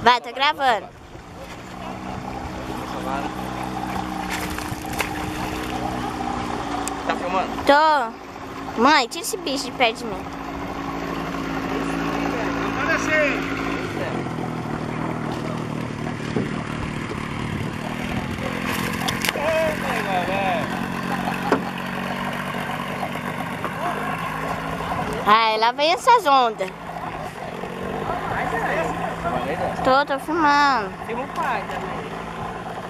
Vai, tô gravando. Tá filmando? Tô. Mãe, tira esse bicho de perto de mim. Pode descer. Ai, lá vem essas ondas. Tô filmando. Filma o pai também.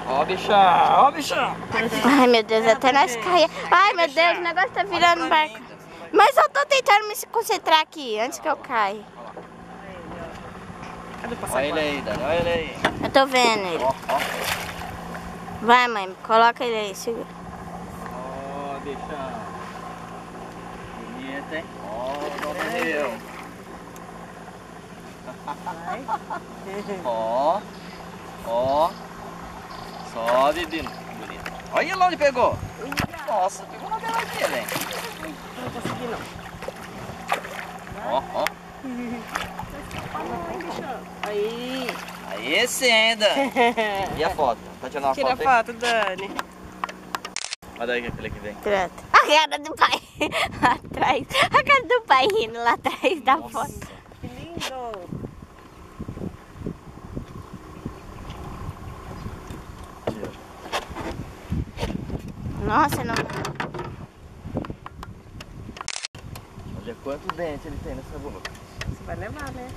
Ó, bichão, ó, bichão. Ai, meu Deus, até nós caímos. Ai, meu Deus, o negócio tá virando barco. Mas eu tô tentando me concentrar aqui, antes que eu caia. Cadê o Olha passaporte? ele aí, Dani, olha ele aí. Eu tô vendo ele. Ó, ó. Vai, mãe, coloca ele aí, segura. Ó, bichão. Bonito, hein? Ó, Gabriel. Ó, ó. Sobe, Dino. Bonito. Olha lá onde pegou. Nossa, pegou na beladinha, hein? Não consegui não. Ó, ó. Aí. Aí sim, Dani. E a foto? Tá tirando uma Tira a foto aí? foto, Dani. Olha daí aquele que vem. Pronto. A cara do pai lá atrás. A cara do pai rindo lá atrás da foto. Que lindo. Nossa, não. Olha quantos dentes ele tem nessa boca. Você vai levar, né?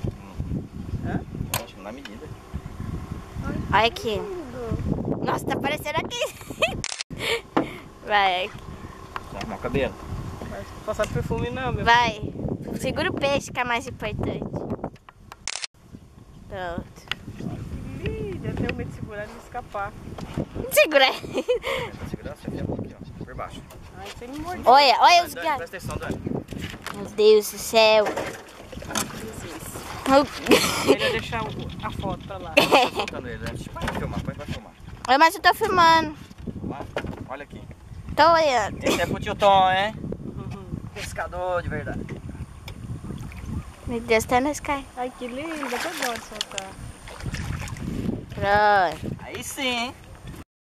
Acho que na medida. Olha aqui. Lindo. Nossa, tá parecendo aqui. Vai, aqui. Vai arrumar o cabelo. Vai passar perfume não, meu. Vai. Segura o peixe que é mais importante. Pronto. Que lindo. Eu tenho medo de segurar e não escapar. Segura aí. Tá segurando, você enfia a mão aqui, ó. Por baixo. Ai, você me mordeu. Olha os Dani, gatos. presta atenção, Dani. Meu Deus do céu. Melhor deixar a foto pra lá. Tá soltando ele, né? Vai filmar, vai filmar. Olha, mas eu tô filmando. Vai. Olha aqui. Tô olhando. Esse é pro tio Tom, hein? Pescador de verdade. Meu Deus, até nós cai. Ai, que lindo. Eu tô de soltar. Pronto. Aí sim, hein?